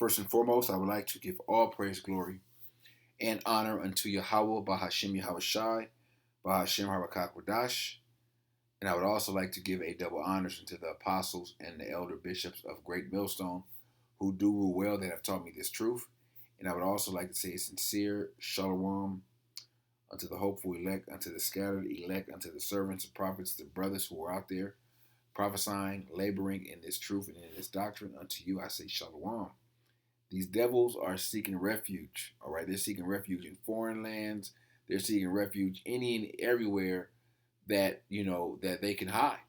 First and foremost, I would like to give all praise, glory, and honor unto Yahawah, Bahasham Yahawashi, Bahasham Harakakwadash. And I would also like to give a double honors unto the apostles and the elder bishops of Great Millstone who do rule well that have taught me this truth. And I would also like to say a sincere shalom unto the hopeful elect, unto the scattered elect, unto the servants and prophets, the brothers who are out there prophesying, laboring in this truth and in this doctrine. Unto you I say shalom. These devils are seeking refuge. All right, they're seeking refuge in foreign lands. They're seeking refuge any and everywhere that that they can hide.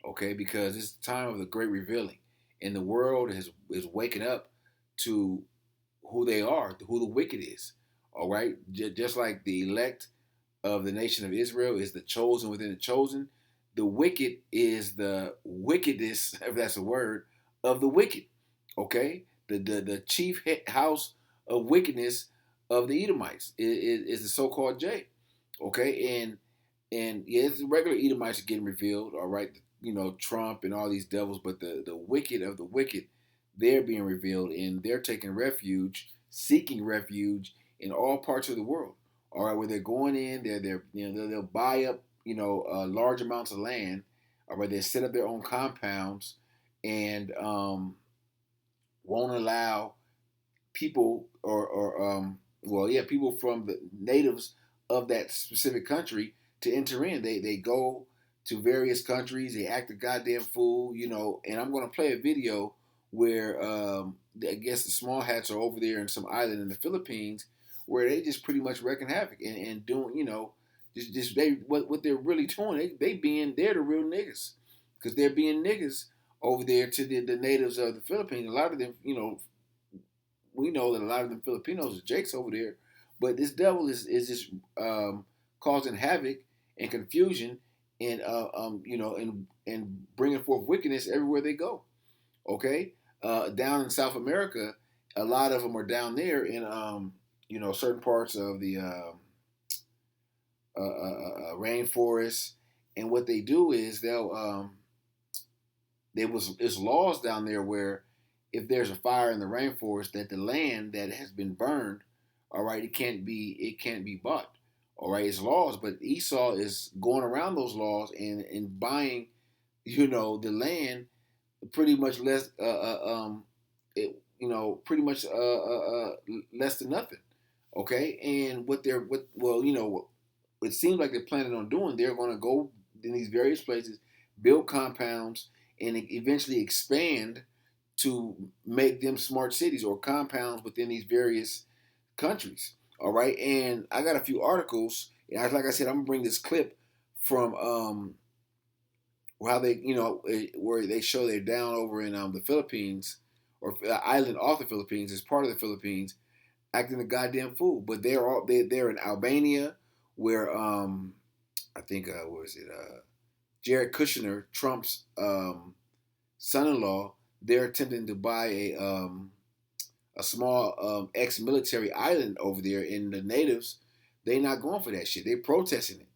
Okay, because it's the time of the great revealing, and the world is waking up to who they are, who the wicked is. All right, just like the elect of the nation of Israel is the chosen within the chosen, the wicked is the wickedness, if that's a word, of the wicked. Okay, the chief house of wickedness of the Edomites is the so-called J. Okay, and yeah, it's the regular Edomites are getting revealed. All right, Trump and all these devils, but the wicked of the wicked, they're being revealed, and they're taking refuge, seeking refuge in all parts of the world. All right, where they're going in, they'll buy up large amounts of land. All right, they set up their own compounds, and won't allow people people from the natives of that specific country to enter in. They go to various countries. They act a goddamn fool, And I'm gonna play a video where I guess the small hats are over there in some island in the Philippines where they just pretty much wrecking havoc and doing, just they what they're really doing. They're the real niggas because they're being niggas over there to the natives of the Philippines. A lot of them, we know that a lot of them Filipinos are jakes over there, but this devil is just causing havoc and confusion and and bringing forth wickedness everywhere they go. Okay, down in South America, a lot of them are down there in certain parts of the rainforest, and what they do is it's laws down there where if there's a fire in the rainforest, that the land that has been burned, all right, it can't be bought. All right, it's laws, but Esau is going around those laws and buying, the land pretty much less, pretty much less than nothing. Okay, and it seems like they're planning on doing, they're going to go in these various places, build compounds, and eventually expand to make them smart cities or compounds within these various countries. All right, and I got a few articles. And like I said, I'm gonna bring this clip from how they, where they show they're down over in the Philippines or island off the Philippines as part of the Philippines, acting a goddamn fool. But they're in Albania, where I think what was it Jared Kushner, Trump's son-in-law, they're attempting to buy a small ex-military island over there, and the natives, they not going for that shit. They protesting it.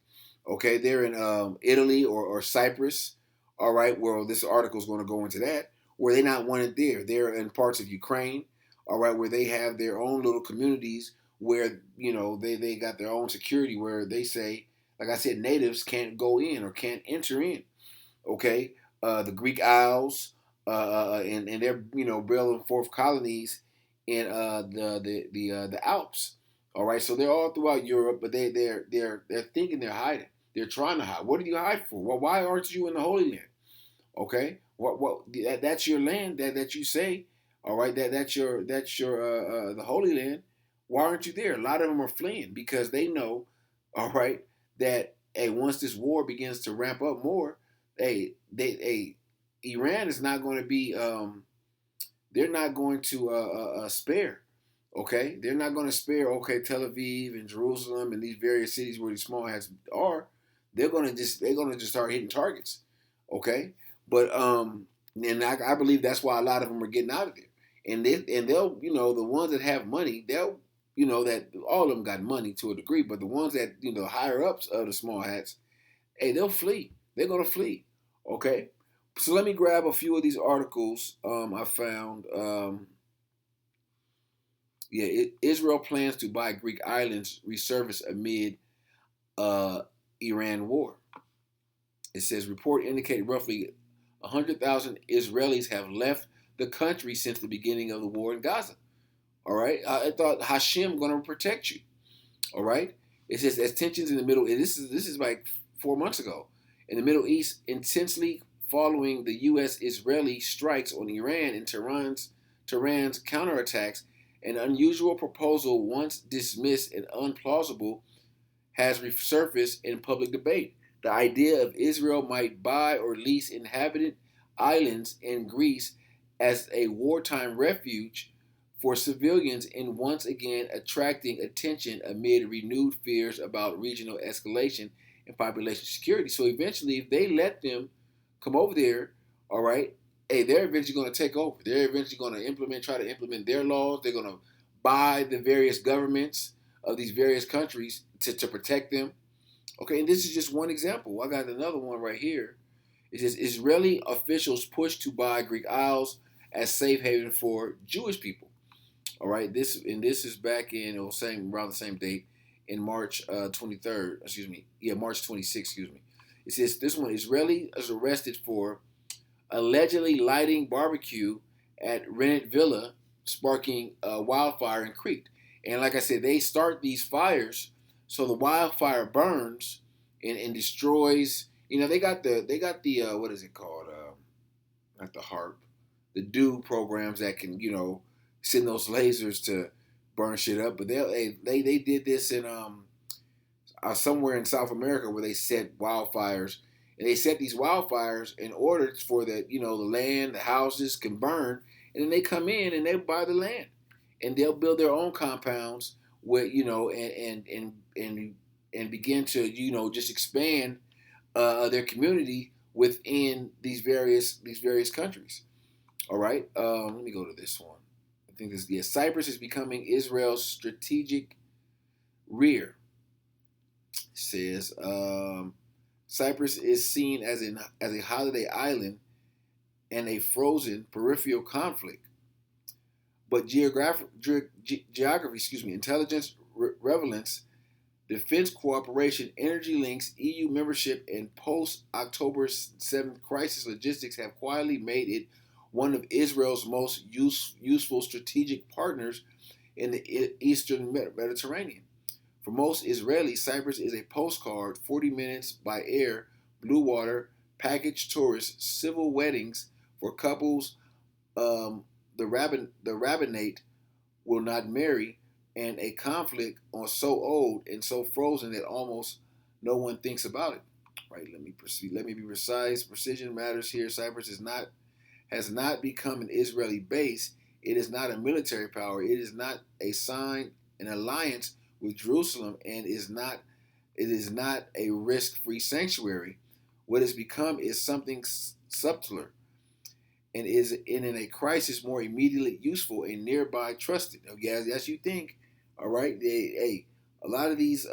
Okay, they're in Italy or Cyprus. All right, well, this article is going to go into that, where they not wanted there. They're in parts of Ukraine. All right, where they have their own little communities where they got their own security, where they say, like I said, natives can't go in or can't enter in. Okay, the Greek Isles, and they're building forth colonies in the Alps. All right, so they're all throughout Europe, but they're thinking they're hiding. They're trying to hide. What did you hide for? Well, why aren't you in the Holy Land? Okay, that's your land that you say. All right, that's your the Holy Land. Why aren't you there? A lot of them are fleeing because they know, all right, that hey, once this war begins to ramp up more, Iran is not going to be they're not going to spare. Okay, they're not going to spare. Okay, Tel Aviv and Jerusalem and these various cities where these small hats are, they're gonna just start hitting targets. Okay, but and I believe that's why a lot of them are getting out of there. And they'll the ones that have money, they'll that all of them got money to a degree, but the ones that higher ups of the small hats, hey, they'll flee. They're gonna flee. Okay, so let me grab a few of these articles I found. Israel plans to buy Greek islands resurface amid Iran war. It says report indicated roughly 100,000 Israelis have left the country since the beginning of the war in Gaza. All right, I thought Hashem going to protect you. All right, it says as tensions in the Middle. This is like 4 months ago in the Middle East intensely following the U.S.-Israeli strikes on Iran and Tehran's counterattacks. An unusual proposal, once dismissed and unplausible, has resurfaced in public debate. The idea of Israel might buy or lease inhabited islands in Greece as a wartime refuge for civilians and once again attracting attention amid renewed fears about regional escalation and population security. So eventually, if they let them come over there, all right, hey, they're eventually going to take over. They're eventually going to try to implement their laws. They're going to buy the various governments of these various countries to protect them. Okay, and this is just one example. I got another one right here. It says Israeli officials push to buy Greek Isles as safe haven for Jewish people. All right, this is back in around the same date in March 23rd. Excuse me, March 26th. Excuse me. It says this one Israeli is arrested for allegedly lighting barbecue at rented villa, sparking a wildfire in Crete. And like I said, they start these fires, so the wildfire burns and destroys. They got the what is it called? Not the HARP, the DO programs that can send those lasers to burn shit up. But they did this in somewhere in South America where they set wildfires. And they set these wildfires in order for the land, the houses can burn, and then they come in and they buy the land, and they'll build their own compounds with and begin to just expand their community within these various countries. All right, let me go to this one. I think Cyprus is becoming Israel's strategic rear. It says. Cyprus is seen as a holiday island and a frozen peripheral conflict. But geography, intelligence, relevance, defense cooperation, energy links, EU membership, and post-October 7th crisis logistics have quietly made it one of Israel's most useful strategic partners in the Eastern Mediterranean. For most Israelis, Cyprus is a postcard, 40 minutes by air, blue water, package tourists, civil weddings for couples the rabbinate will not marry, and a conflict on so old and so frozen that almost no one thinks about it. Right, let me proceed. Let me be precise. Precision matters here. Cyprus has not become an Israeli base. It is not a military power. It is not an alliance with Jerusalem, and it is not a risk-free sanctuary. What has become is something subtler, and is in a crisis more immediately useful and nearby trusted. As you think, all right. A lot of these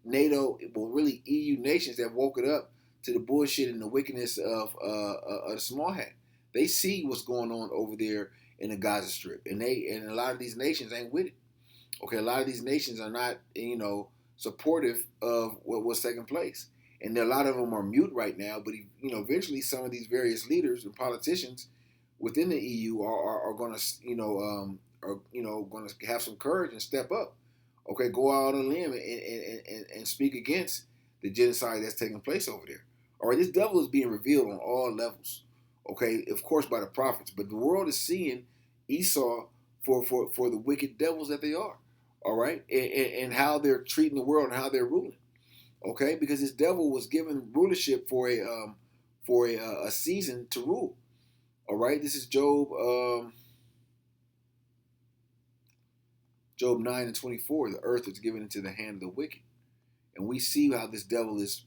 NATO, really EU nations that woke it up to the bullshit and the wickedness of the small hat. They see what's going on over there in the Gaza Strip, and a lot of these nations ain't with it. Okay, a lot of these nations are not, supportive of what was taking place, and a lot of them are mute right now. But eventually, some of these various leaders and politicians within the EU are going to, going to have some courage and step up. Okay, go out on a limb and speak against the genocide that's taking place over there. All right, this devil is being revealed on all levels. Okay, of course by the prophets, but the world is seeing Esau for the wicked devils that they are. All right, and how they're treating the world and how they're ruling. Okay, because this devil was given rulership for a season to rule. All right, this is Job 9:24. The earth is given into the hand of the wicked, and we see how this devil is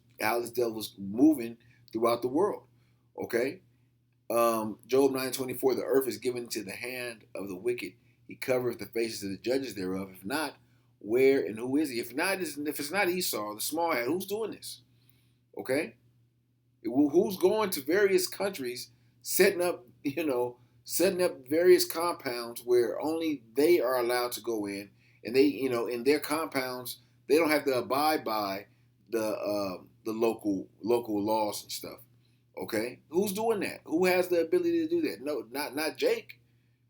moving throughout the world. Okay, Job 9:24. The earth is given into the hand of the wicked. He covereth the faces of the judges thereof. If not, where and who is he? If it's not Esau, the small hat, who's doing this? Okay, who's going to various countries, setting up setting up various compounds where only they are allowed to go in, and they, in their compounds, they don't have to abide by the local laws and stuff. Okay, who's doing that? Who has the ability to do that? No, not Jake.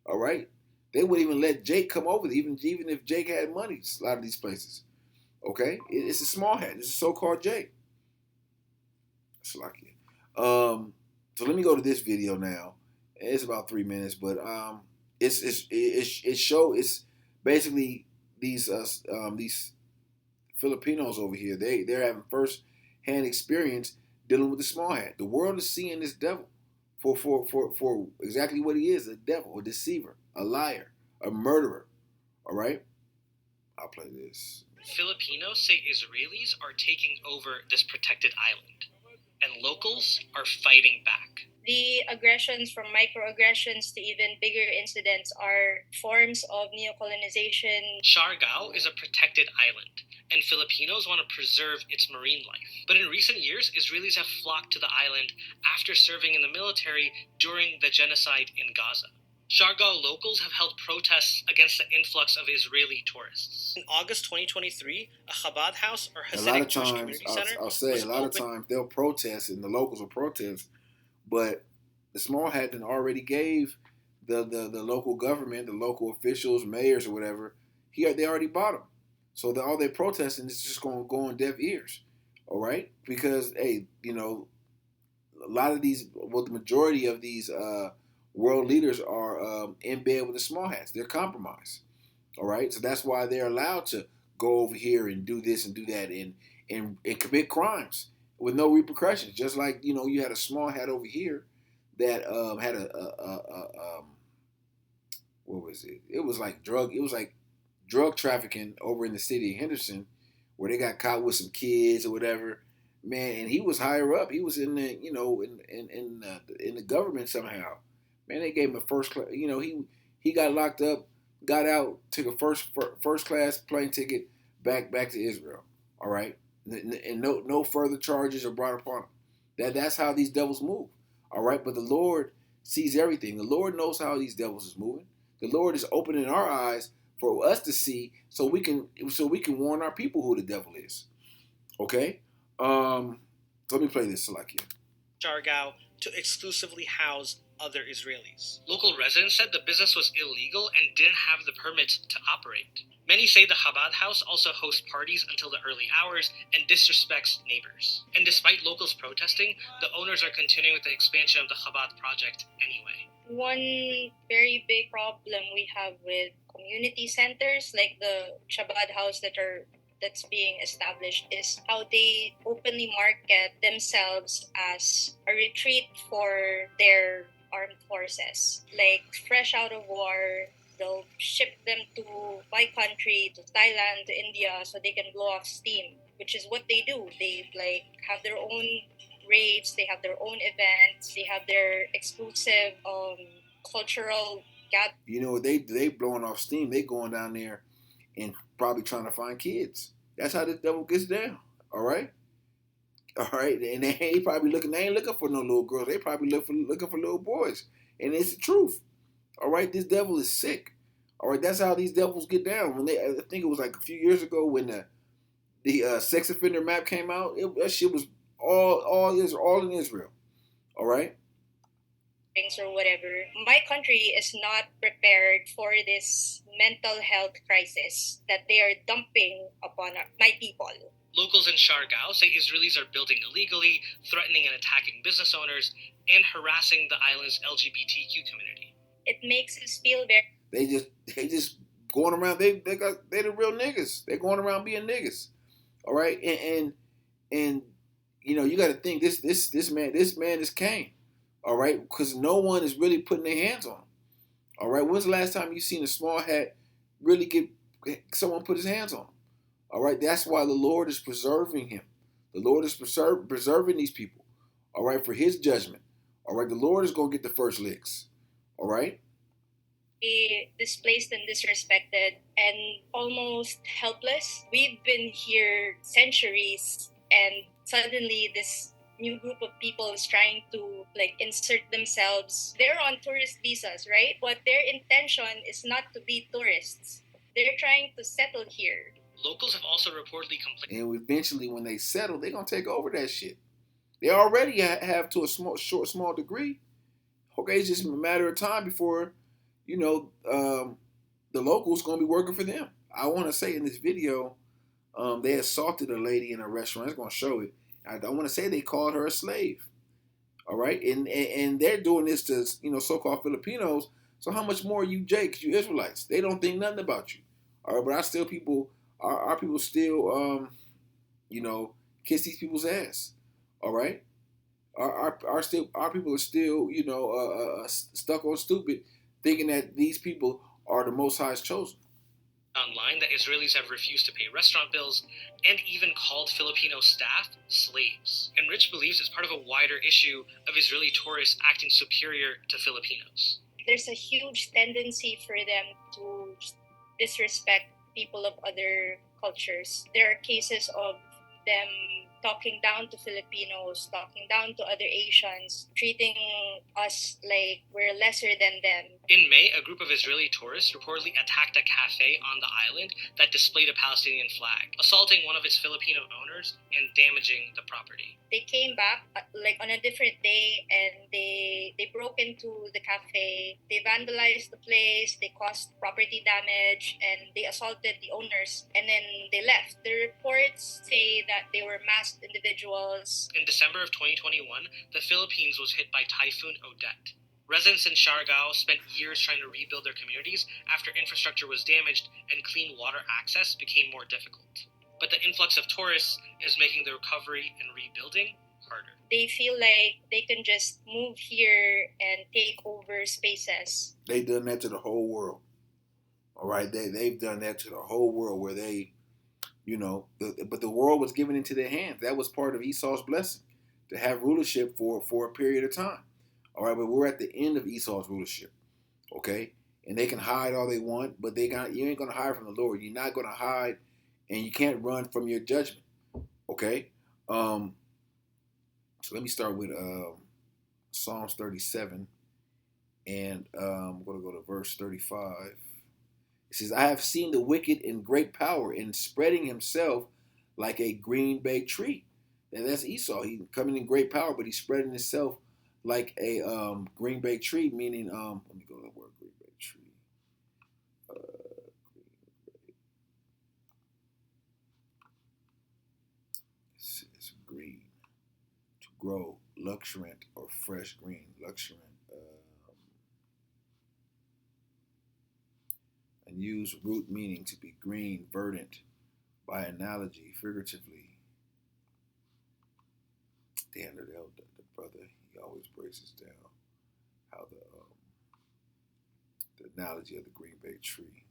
All right, they wouldn't even let Jake come over, even if Jake had money. A lot of these places. Okay, it's a small hat. It's a so-called Jake. It's like it. So let me go to this video now. It's about 3 minutes, but it's basically these Filipinos over here. They're having first hand experience dealing with the small hat. The world is seeing this devil for exactly what he is: a devil, a deceiver, a liar, a murderer. All right, I'll play this. Filipinos say Israelis are taking over this protected island, and locals are fighting back. The aggressions, from microaggressions to even bigger incidents, are forms of neocolonization. Siargao is a protected island, and Filipinos want to preserve its marine life. But in recent years, Israelis have flocked to the island after serving in the military during the genocide in Gaza. Siargao locals have held protests against the influx of Israeli tourists. In August 2023, a Chabad house or Hasidic Jewish community center I'll say a lot of times they'll protest and the locals will protest, but the small hat then already gave the local government, the local officials, mayors or whatever, they already bought them. So all they're protesting is just going to go on deaf ears, all right? Because hey, a lot of these, well, the majority of these world leaders are in bed with the small hats. They're compromised. All right, so that's why they're allowed to go over here and do this and do that and commit crimes with no repercussions. Just like you had a small hat over here that had what was it? It was like drug trafficking over in the city of Henderson, where they got caught with some kids or whatever. Man, and he was higher up. He was in the in the government somehow. Man, they gave him a first class. He got locked up, got out, took a first class plane ticket back to Israel. All right, and no further charges are brought upon him. That's how these devils move. All right, but the Lord sees everything. The Lord knows how these devils is moving. The Lord is opening our eyes for us to see, so we can warn our people who the devil is. Okay, let me play this, Salakia. Siargao to exclusively house other Israelis. Local residents said the business was illegal and didn't have the permit to operate. Many say the Chabad house also hosts parties until the early hours and disrespects neighbors. And despite locals protesting, the owners are continuing with the expansion of the Chabad project anyway. One very big problem we have with community centers like the Chabad house that's being established is how they openly market themselves as a retreat for their armed forces. Like fresh out of war, they'll ship them to my country, to Thailand, to India, so they can blow off steam, which is what they do. They have their own raves, they have their own events, they have their exclusive cultural gatherings. They blowing off steam. They going down there and probably trying to find kids. That's how the devil gets down. All right. All right, and they ain't probably looking. They ain't looking for no little girls. They probably looking for little boys, and it's the truth. All right, this devil is sick. All right, that's how these devils get down. I think it was like a few years ago when the sex offender map came out. That shit was all in Israel. All right. Or whatever. My country is not prepared for this mental health crisis that they are dumping upon my people. Locals in Siargao say Israelis are building illegally, threatening and attacking business owners, and harassing the island's LGBTQ community. It makes us feel very. They just going around. They the real niggas. They're going around being niggas. All right, and you got to think this man is Cain. All right, because no one is really putting their hands on him. All right, when's the last time you seen a small hat really get someone put his hands on him? All right, that's why the Lord is preserving him. The Lord is preserving these people. All right, for His judgment. All right, the Lord is going to get the first licks. All right. Be displaced and disrespected and almost helpless. We've been here centuries, and suddenly this new group of people is trying to like insert themselves. They're on tourist visas, right? But their intention is not to be tourists. They're trying to settle here. Locals have also reportedly complained. And eventually, when they settle, they're gonna take over that shit. They already have to a small degree. Okay, it's just a matter of time before, you know, the locals gonna be working for them. I want to say in this video, they assaulted a lady in a restaurant. It's gonna show it. I don't want to say they called her a slave. All right, and they're doing this to so-called Filipinos. So how much more you Jakes, you Israelites? They don't think nothing about you. All right, but our people still kiss these people's ass. All right, our people are still stuck on stupid, thinking that these people are the Most High's chosen. Online that Israelis have refused to pay restaurant bills and even called Filipino staff slaves. And Rich believes it's part of a wider issue of Israeli tourists acting superior to Filipinos. There's a huge tendency for them to disrespect people of other cultures. There are cases of them talking down to Filipinos, talking down to other Asians, treating us like we're lesser than them. In May, a group of Israeli tourists reportedly attacked a cafe on the island that displayed a Palestinian flag, assaulting one of its Filipino owners and damaging the property. They came back like on a different day and they broke into the cafe. They vandalized the place, they caused property damage, and they assaulted the owners, and then they left. The reports say that they were masked individuals. In December of 2021, the Philippines was hit by Typhoon Odette. Residents in Siargao spent years trying to rebuild their communities after infrastructure was damaged and clean water access became more difficult. But the influx of tourists is making the recovery and rebuilding harder. They feel like they can just move here and take over spaces. They've done that to the whole world. All right, they've done that to the whole world where they, but the world was given into their hands. That was part of Esau's blessing, to have rulership for a period of time. All right, but we're at the end of Esau's rulership. Okay, and they can hide all they want, but you ain't gonna hide from the Lord. You're not gonna hide, and you can't run from your judgment. Okay, so let me start with Psalms 37, and I'm gonna go to verse 35. It says, I have seen the wicked in great power and spreading himself like a green bay tree. And that's Esau. He's coming in great power, but he's spreading himself like a green bay tree, meaning, let me go to the word green bay tree. It's green. To grow, luxuriant or fresh green. Luxuriant. And use root meaning to be green, verdant, by analogy, figuratively. Damn, the brother, he always breaks this down. How the analogy of the green bay tree.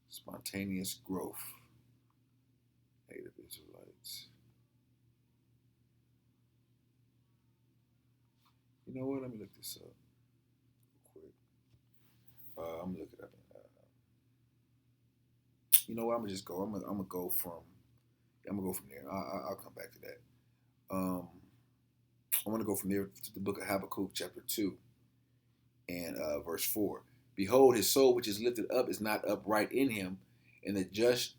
Spontaneous growth. Native Israelites. You know what? Let me look this up real quick. I'm gonna look it up. You know what? I'm gonna just go. I'm gonna go from there. I'll come back to that. I want to go from there to the book of Habakkuk, chapter 2, and verse 4. Behold, his soul which is lifted up is not upright in him, and the just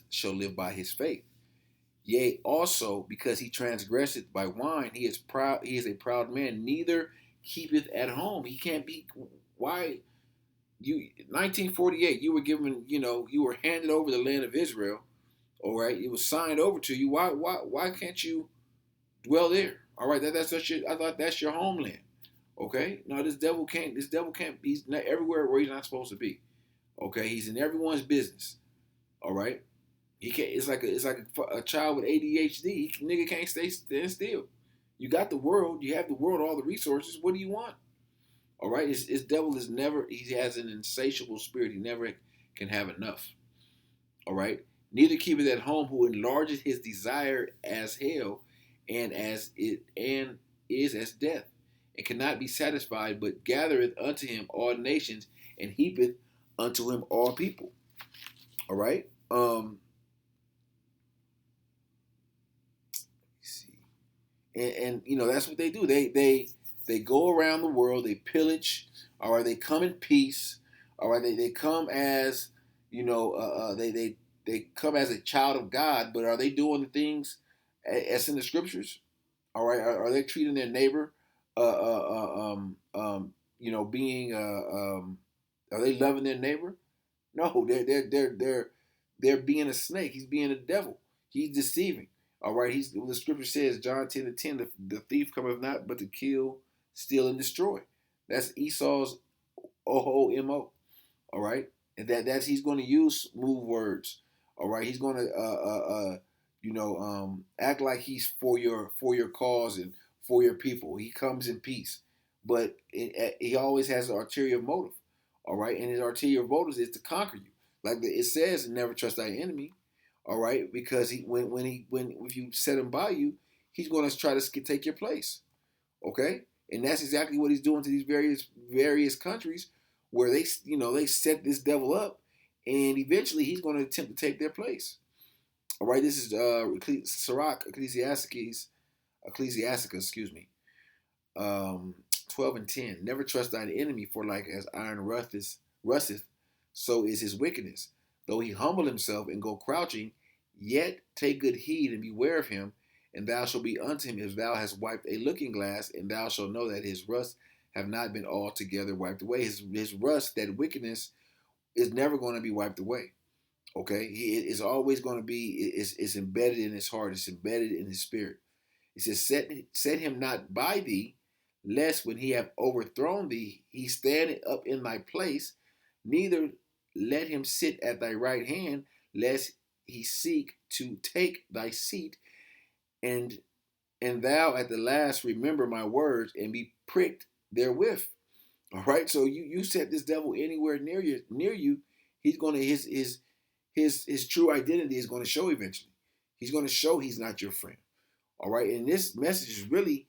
shall live by his faith. Yea, also because he transgresseth by wine, he is proud. He is a proud man, neither keepeth at home. He can't be. Why? 1948, you were given. You were handed over the land of Israel. All right, it was signed over to you. Why can't you dwell there? All right, that's your. I thought that's your homeland. Okay, no, this devil can't. He's not everywhere where he's not supposed to be. Okay, he's in everyone's business. All right. He can't. It's like a child with ADHD. Nigga can't stand still. You got the world. You have the world, all the resources. What do you want? All right. His devil is never. He has an insatiable spirit. He never can have enough. All right. Neither keepeth at home who enlargeth his desire as hell, and is as death, and cannot be satisfied, but gathereth unto him all nations, and heapeth unto him all people. All right. See. And that's what they do. They go around the world. They pillage. All right. They come in peace. All right. They come as they come as a child of God. But are they doing the things as in the scriptures? All right. Are they treating their neighbor? Being are they loving their neighbor? No, they're being a snake. He's being a devil. He's deceiving. All right. The scripture says, John 10:10, the thief cometh not but to kill, steal, and destroy. That's Esau's OHO MO. All right, and that's he's going to use smooth words. All right, he's going to act like he's for your cause and for your people. He comes in peace, but he always has an ulterior motive. All right, and his ulterior motive is to conquer you. Like it says, never trust thy enemy. All right, because when if you set him by you, he's going to try to take your place. Okay, and that's exactly what he's doing to these various countries, where they set this devil up, and eventually he's going to attempt to take their place. All right, this is Sirach, Ecclesiasticus, excuse me, 12:10. Never trust thine enemy, for like as iron rusteth, so is his wickedness. Though he humble himself and go crouching, yet take good heed and beware of him, and thou shalt be unto him as thou hast wiped a looking glass, and thou shalt know that his rust have not been altogether wiped away. His rust, that wickedness, is never going to be wiped away. Okay, he is always going to be. It's embedded in his heart. It's embedded in his spirit. It says, set him not by thee, lest when he have overthrown thee, he stand up in thy place. Neither let him sit at thy right hand, lest he seek to take thy seat. And thou at the last remember my words and be pricked therewith. All right. So you set this devil anywhere near you, he's gonna his true identity is gonna show eventually. He's gonna show he's not your friend. All right, and this message is really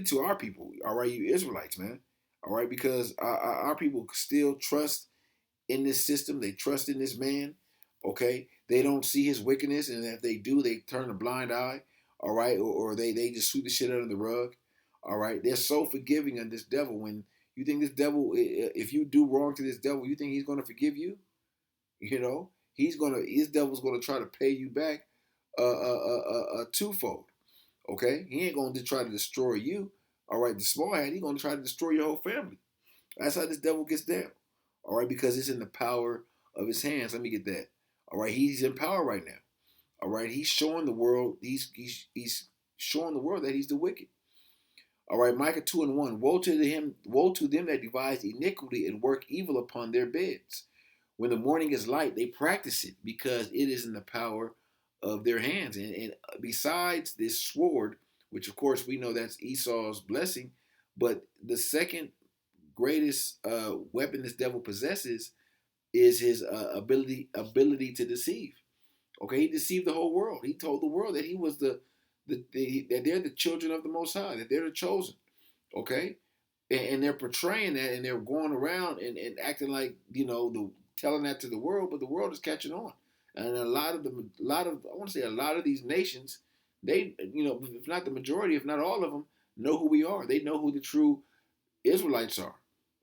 to our people. All right, you Israelites, man. All right, because our people still trust in this system. They trust in this man. Okay, they don't see his wickedness, and if they do, they turn a blind eye. All right, or they just sweep the shit under the rug. All right, they're so forgiving of this devil. When you think this devil, if you do wrong to this devil, you think he's going to forgive you? His devil's gonna try to pay you back twofold. Okay, he ain't gonna just try to destroy you. All right, the small hat, he's gonna try to destroy your whole family. That's how this devil gets down. All right, because it's in the power of his hands. Let me get that. All right, he's in power right now. All right, he's showing the world. He's showing the world that he's the wicked. All right, Micah 2:1. Woe to him! Woe to them that devise iniquity and work evil upon their beds. When the morning is light, they practice it because it is in the power of their hands. And besides this sword, which of course we know that's Esau's blessing, but the second greatest weapon this devil possesses is his ability to deceive. Okay, he deceived the whole world. He told the world that he was that they're the children of the Most High, that they're the chosen. Okay, and they're portraying that, and they're going around and acting like telling that to the world, but the world is catching on, and I want to say a lot of these nations, they if not the majority, if not all of them, know who we are. They know who the true Israelites are.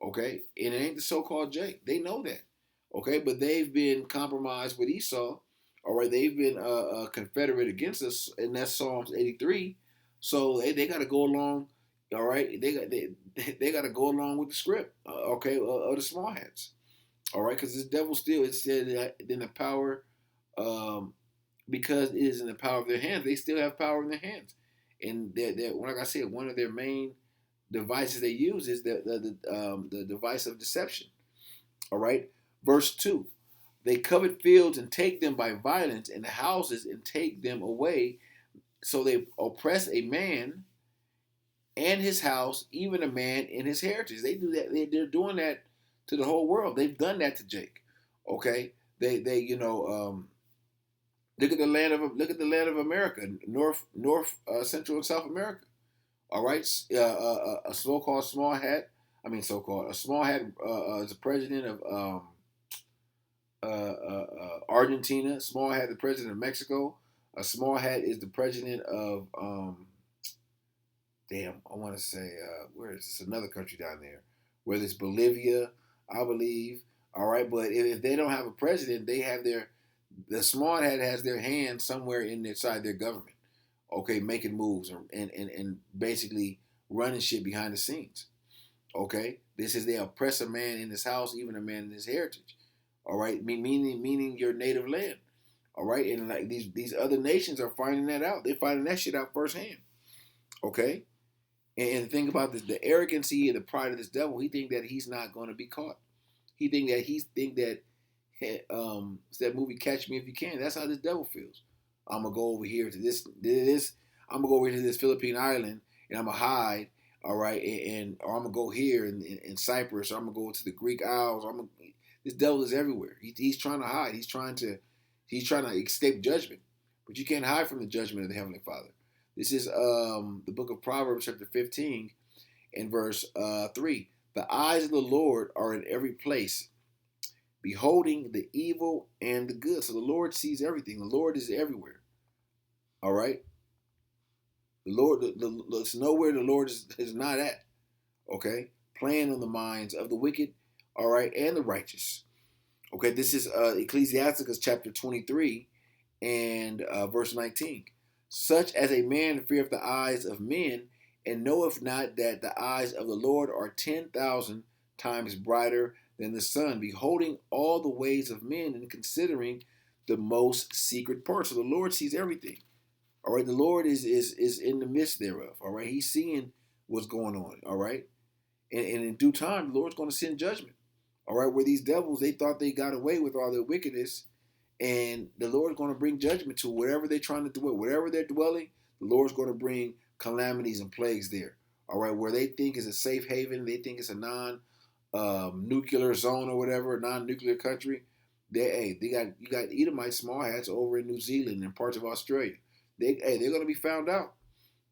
Okay, and it ain't the so-called Jake. They know that. Okay, but they've been compromised with Esau. All right, they've been confederate against us, and that's Psalms 83. So they got to go along. All right, they got to go along with the script. Okay, of the small hats. All right, because this devil still, it said that in the power, because it is in the power of their hands. They still have power in their hands, and like I said, one of their main devices they use is the device of deception. All right, verse 2. They covet fields and take them by violence, and houses and take them away. So they oppress a man and his house, even a man in his heritage. They do that. They're doing that to the whole world. They've done that to Jake. Okay, they look at the land of America, North, Central, and South America. All right, a so-called small hat. I mean, so-called a small hat is the president of Argentina. Small hat, the president of Mexico. A small hat is the president of I want to say where is this? Another country down there, whether it's Bolivia, I believe. All right, but if they don't have a president, they have the small hat has their hand somewhere inside their government. Okay, making moves and basically running shit behind the scenes. Okay, this is they oppress a man in his house, even a man in his heritage. All right, meaning your native land. All right, and like these other nations are finding that out. They're finding that shit out firsthand. Okay, and think about this: the arrogancy and the pride of this devil. He think that he's not going to be caught. He think that it's that movie Catch Me If You Can. That's how this devil feels. I'm gonna go over here to this. I'm gonna go over to this Philippine island and I'm gonna hide. All right, or I'm gonna go here in Cyprus. Or I'm gonna go to the Greek Isles. This devil is everywhere. He's trying to hide. He's trying to escape judgment. But you can't hide from the judgment of the Heavenly Father. This is the book of Proverbs, chapter 15, and verse 3. The eyes of the Lord are in every place, beholding the evil and the good. So the Lord sees everything. The Lord is everywhere. All right? The Lord, it's nowhere the Lord is not at. Okay? Playing on the minds of the wicked, all right, and the righteous. Okay, this is Ecclesiasticus chapter 23 and verse 19. Such as a man feareth the eyes of men, and knoweth not that the eyes of the Lord are 10,000 times brighter than the sun, beholding all the ways of men and considering the most secret parts. So the Lord sees everything. All right, the Lord is in the midst thereof. All right, He's seeing what's going on. All right, and in due time, the Lord's going to send judgment. All right, where these devils, they thought they got away with all their wickedness, and the Lord's going to bring judgment to wherever they're trying to dwell, wherever they're dwelling. The Lord's going to bring calamities and plagues there. All right, where they think is a safe haven, they think it's a non-nuclear zone or whatever, a non-nuclear country. You got Edomite small hats over in New Zealand and parts of Australia. They're going to be found out.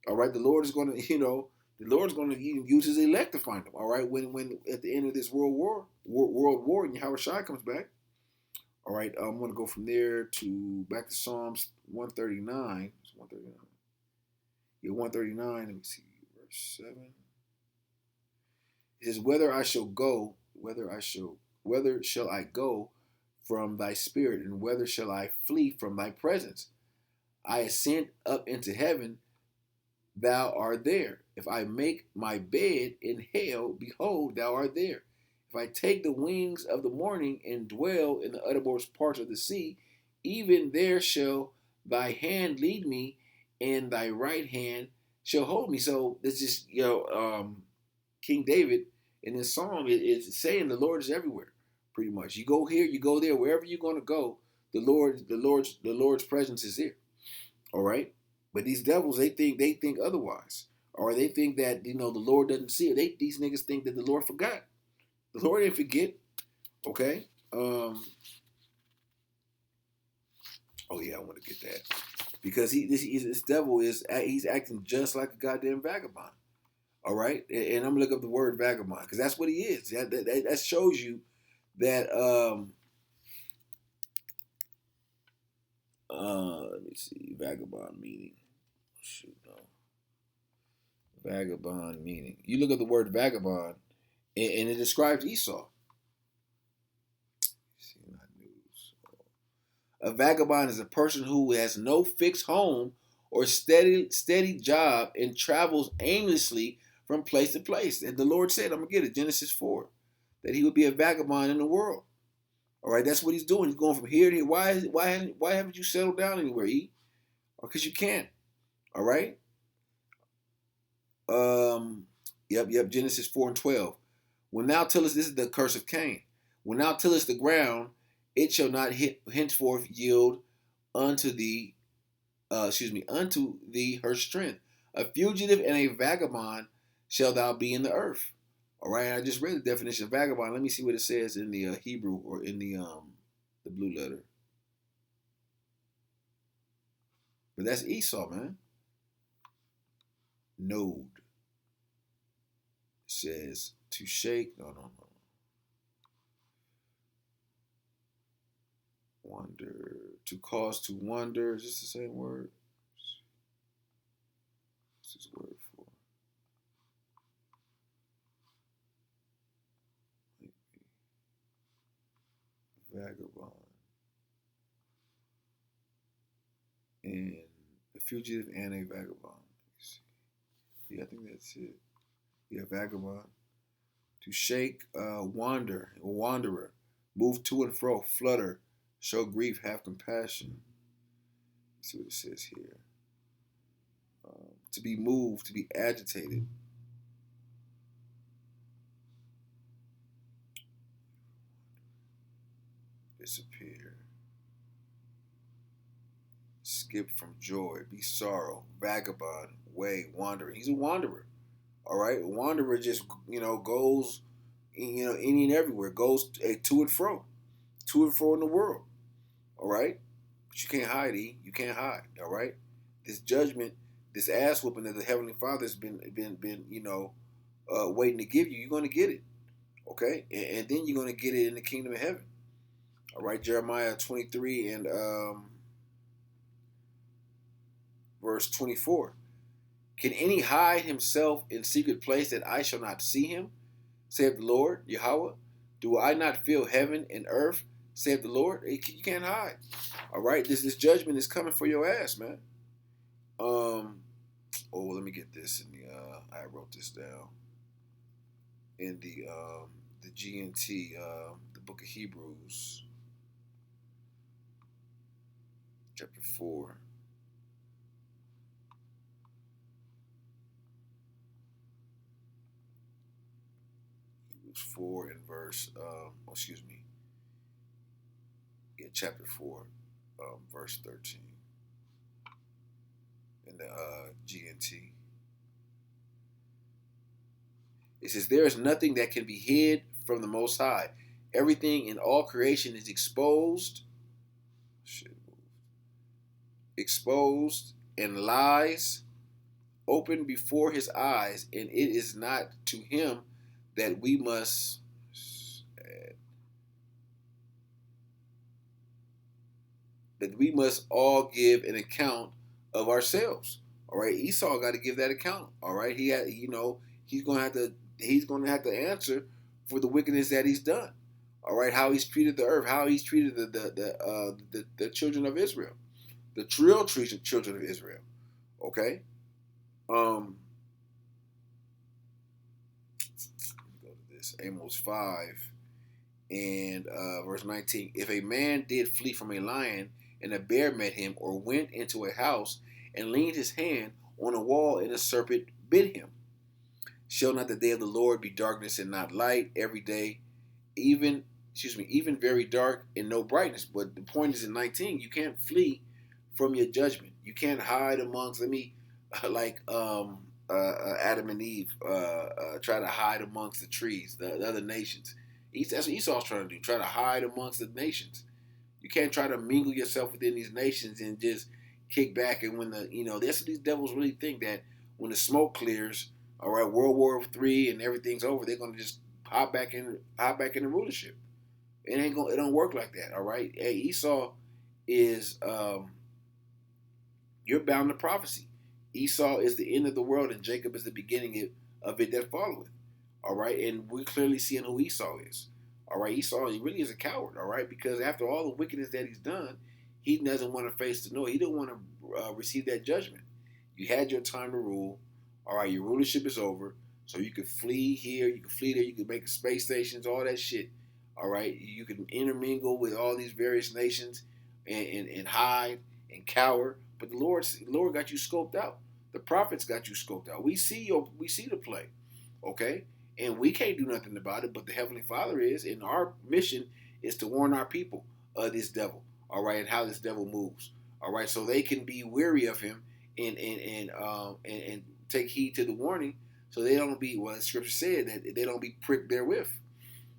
All right, the Lord is going to, the Lord's going to use His elect to find them. All right, when at the end of this world war, and Yahawashi comes back. All right, I'm going to go from there to back to Psalms 139. It's 139. Yeah, 139. Let me see, verse 7. It says, whether shall I go from thy spirit, and whether shall I flee from thy presence? I ascend up into heaven, thou art there. If I make my bed in hell, behold, thou art there. If I take the wings of the morning and dwell in the uttermost parts of the sea, even there shall thy hand lead me, and thy right hand shall hold me. So this is King David in this song is saying the Lord is everywhere, pretty much. You go here, you go there, wherever you're going to go, the Lord's presence is there. All right, but these devils, they think otherwise, or they think that the Lord doesn't see it. These niggas think that the Lord forgot. The Lord didn't forget. Okay. Oh yeah, I want to get that because this devil he's acting just like a goddamn vagabond. All right, and I'm gonna look up the word vagabond because that's what he is. That shows you that. Let me see, vagabond meaning. Shoot, no. Vagabond meaning. You look at the word vagabond, and it describes Esau. See, not news. A vagabond is a person who has no fixed home or steady job and travels aimlessly from place to place. And the Lord said, I'm gonna get it, Genesis 4, that he would be a vagabond in the world. All right, that's what he's doing. He's going from here to here. Why haven't you settled down anywhere, E? Because you can't. All right. Yep. Genesis 4 and 12. When thou tillest, this is the curse of Cain. When thou tillest the ground, it shall not henceforth yield unto thee, unto thee her strength. A fugitive and a vagabond shall thou be in the earth. All right, I just read the definition of vagabond. Let me see what it says in the Hebrew or in the blue letter. But that's Esau, man. Node says to shake. No. Wonder. To cause to wonder. Is this the same word? What's this word for? Vagabond. And a fugitive and a vagabond. Yeah, I think that's it. Yeah, vagabond. To shake, wander, a wanderer. Move to and fro, flutter, show grief, have compassion. Let's see what it says here. To be moved, to be agitated. Disappear. Skip from joy, be sorrow, vagabond, way, wanderer. He's a wanderer. All right, a wanderer just goes any and everywhere, goes to and fro in the world. All right, but you can't hide. You can't hide. All right, this judgment, this ass whooping that the Heavenly Father has been waiting to give you. You're going to get it. Okay, and then you're going to get it in the kingdom of heaven. All right, Jeremiah 23 and verse 24. Can any hide himself in secret place that I shall not see him? Saith the Lord, Yahawah. Do I not fill heaven and earth? Saith the Lord. You can't hide. All right, this judgment is coming for your ass, man. Let me get this in the. I wrote this down in the GNT, the book of Hebrews, chapter 4. Hebrews 4 and verse. Chapter 4, verse 13. In the GNT. It says, there is nothing that can be hid from the Most High. Everything in all creation is exposed and lies open before his eyes, and it is not to him that we must all give an account of ourselves. All right, Esau got to give that account. All right, he's going to have to answer for the wickedness that he's done. All right, how he's treated the earth, how he's treated the children of Israel, the real children of Israel. Okay. Go to this Amos 5 and verse 19. If a man did flee from a lion and a bear met him, or went into a house and leaned his hand on a wall and a serpent bit him, shall not the day of the Lord be darkness and not light every day, even very dark and no brightness? But the point is in 19, you can't flee from your judgment. You can't hide amongst, Adam and Eve try to hide amongst the trees, the other nations. That's what Esau's trying to do, try to hide amongst the nations. You can't try to mingle yourself within these nations and just kick back. And when that's what these devils really think, that when the smoke clears, all right, World War III and everything's over, they're gonna just hop back in the rulership. It don't work like that. All right, hey, Esau is you're bound to prophecy. Esau is the end of the world, and Jacob is the beginning of it that followeth. All right, and we're clearly seeing who Esau is. All right, Esau, he really is a coward. All right, because after all the wickedness that he's done, he doesn't want to face the Lord. He didn't want to receive that judgment. You had your time to rule. All right, your rulership is over. So you could flee here, you could flee there, you could make space stations, all that shit. All right, you can intermingle with all these various nations and hide and cower. But the Lord got you scoped out. The prophets got you scoped out. We see the play, okay, and we can't do nothing about it. But the Heavenly Father is, and our mission is to warn our people of this devil. All right, and how this devil moves. All right, so they can be weary of him and take heed to the warning, so they don't be, well, the Scripture said that they don't be pricked therewith.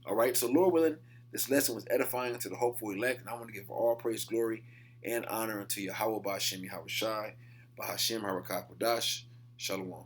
All right, so Lord willing, this lesson was edifying unto the hopeful elect, and I want to give all praise, glory, and honor unto Yahawah, Bahasham, Yahawashi, Bahasham, Harakak, Shalom.